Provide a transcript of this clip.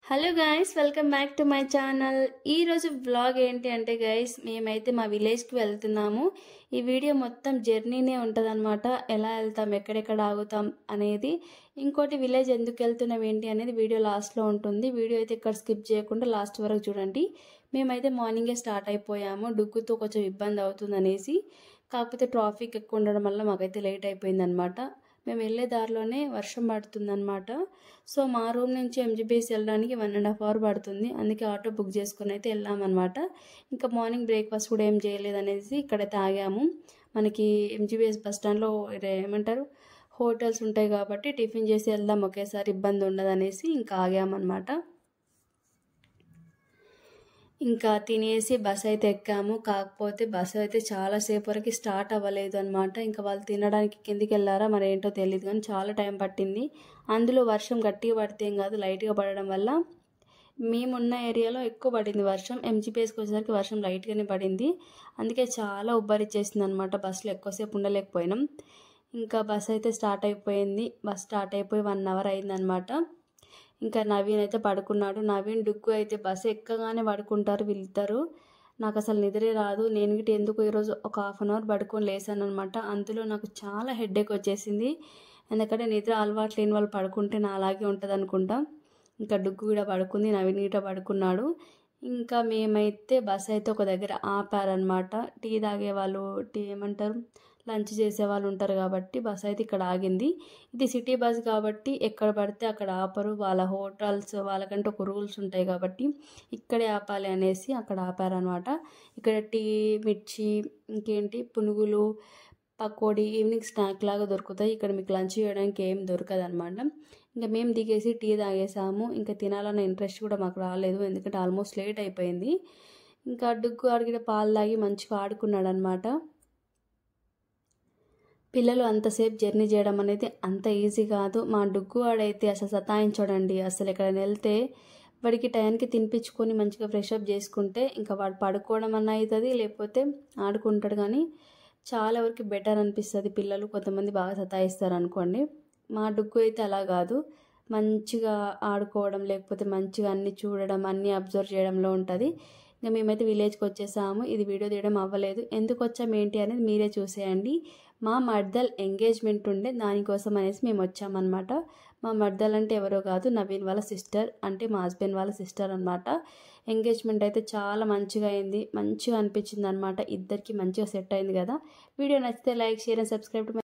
Hello guys, welcome back to my channel. ఈరోజు vlog ఏంటి అంటే గైస్, మేమైతే మా విలేజ్కి వెళ్తున్నాము. ఈ వీడియో మొత్తం జర్నీనే ఉంటుంది అనమాట. ఎలా వెళ్తాం, ఎక్కడెక్కడ ఆగుతాం అనేది, ఇంకోటి విలేజ్ ఎందుకు వెళ్తున్నాం ఏంటి అనేది వీడియో లాస్ట్లో ఉంటుంది. వీడియో అయితే ఇక్కడ స్కిప్ చేయకుండా లాస్ట్ వరకు చూడండి. మేమైతే మార్నింగే స్టార్ట్ అయిపోయాము. డుగ్గుతో కొంచెం ఇబ్బంది అవుతుంది అనేసి, కాకపోతే ట్రాఫిక్ ఎక్కువ ఉండడం వల్ల మాకైతే లేట్ అయిపోయింది అనమాట. మేము వెళ్ళే దారిలోనే వర్షం పడుతుందన్నమాట. సో మా రూమ్ నుంచి ఎంజీబీఎస్ వెళ్ళడానికి 1.5 hours పడుతుంది. అందుకే ఆటో బుక్ చేసుకుని అయితే వెళ్ళామన్నమాట. ఇంకా మార్నింగ్ బ్రేక్ఫాస్ట్ కూడా ఏం చేయలేదు అనేసి ఇక్కడైతే ఆగాము. మనకి ఎంజీబీఎస్ బస్ స్టాండ్లో ఏమంటారు హోటల్స్ ఉంటాయి కాబట్టి టిఫిన్ చేసి వెళ్దాం, ఒకేసారి ఇబ్బంది ఉండదు అనేసి ఇంకా ఆగామన్నమాట. ఇంకా తినేసి బస్ అయితే ఎక్కాము. కాకపోతే బస్సు అయితే చాలాసేపు వరకు స్టార్ట్ అవ్వలేదు అనమాట. ఇంకా వాళ్ళు తినడానికి కిందికి వెళ్ళారా మరి ఏంటో తెలియదు, కానీ చాలా టైం పట్టింది. అందులో వర్షం గట్టిగా పడితే ఏం కాదు, లైట్గా పడడం వల్ల మేమున్న ఏరియాలో ఎక్కువ పడింది వర్షం. ఎంజీపీఎస్కి వచ్చేసరికి వర్షం లైట్గానే పడింది. అందుకే చాలా ఉబ్బరిచ్చేసింది అనమాట. బస్సులో ఎక్కువసేపు ఉండలేకపోయినాం. ఇంకా బస్ అయితే స్టార్ట్ అయిపోయింది. బస్ స్టార్ట్ అయిపోయి 1 hour అయిందనమాట. ఇంకా నవీన్ అయితే పడుకున్నాడు. నవీన్ డుగ్గు అయితే బస్సు ఎక్కగానే పడుకుంటారు వీళ్ళిద్దరు. నాకు అసలు నిద్రే రాదు. నేను గిట్ట ఎందుకు ఈరోజు ఒక 1/2 hour పడుకొని లేసాను అనమాట. అందులో నాకు చాలా హెడేక్ వచ్చేసింది. ఎందుకంటే నిద్ర అలవాటు లేని వాళ్ళు పడుకుంటే నా అలాగే ఉంటుంది అనుకుంటా. ఇంకా డుగ్గు కూడా పడుకుంది, నవీన్ గిట్ట పడుకున్నాడు. ఇంకా మేమైతే బస్ అయితే ఒక దగ్గర ఆపారనమాట. టీ తాగే వాళ్ళు, టీ ఏమంటారు లంచ్ చేసే వాళ్ళు ఉంటారు కాబట్టి బస్ అయితే ఇక్కడ ఆగింది. ఇది సిటీ బస్ కాబట్టి ఎక్కడ పడితే అక్కడ ఆపరు. వాళ్ళ హోటల్స్ వాళ్ళకంటే ఒక రూల్స్ ఉంటాయి కాబట్టి ఇక్కడే ఆపాలి అనేసి అక్కడ ఆపారనమాట. ఇక్కడ టీ, మిర్చి, ఇంకేంటి పునుగులు, పకోడీ ఈవినింగ్ స్నాక్ లాగా దొరుకుతాయి. ఇక్కడ మీకు లంచ్ చేయడానికి ఏం దొరకదు అనమాట. ఇంకా మేము దిగేసి టీ తాగేసాము. ఇంకా తినాలన్న ఇంట్రెస్ట్ కూడా మాకు రాలేదు, ఎందుకంటే ఆల్మోస్ట్ లేట్ అయిపోయింది. ఇంకా డుగ్గు అడిగిన పాలు తాగి మంచిగా ఆడుకున్నాడు అనమాట. పిల్లలు అంతసేపు జర్నీ చేయడం అనేది అంత ఈజీ కాదు. మా డుగ్గు వాడైతే అసలు సతాయించడండి. అసలు ఎక్కడైనా వెళ్తే వాడికి టైంకి తినిపించుకొని మంచిగా ఫ్రెష్ అప్ చేసుకుంటే ఇంకా వాడు పడుకోవడం అన్న అవుతుంది, లేకపోతే ఆడుకుంటాడు. కానీ చాలా వరకు బెటర్ అనిపిస్తుంది. పిల్లలు కొంతమంది బాగా సతాయిస్తారు అనుకోండి. మా డుగ్గు అయితే అలా కాదు, మంచిగా ఆడుకోవడం లేకపోతే మంచిగా అన్నీ చూడడం, అన్నీ అబ్జర్వ్ చేయడంలో ఉంటుంది. ఇంకా మేమైతే విలేజ్కి వచ్చేసాము. ఇది వీడియో తీయడం అవ్వలేదు. ఎందుకు వచ్చాము ఏంటి అనేది మీరే చూసేయండి. మా మర్దల్ ఎంగేజ్మెంట్ ఉండే, దానికోసం అనేసి మేము వచ్చామన్నమాట. మా మర్దల్ అంటే ఎవరో కాదు, నవీన్ వాళ్ళ సిస్టర్, అంటే మా హస్బెండ్ వాళ్ళ సిస్టర్ అనమాట. ఎంగేజ్మెంట్ అయితే చాలా మంచిగా అయింది, మంచిగా అనిపించింది అనమాట. ఇద్దరికి మంచిగా సెట్ అయింది కదా. వీడియో నచ్చితే like, share and subscribe to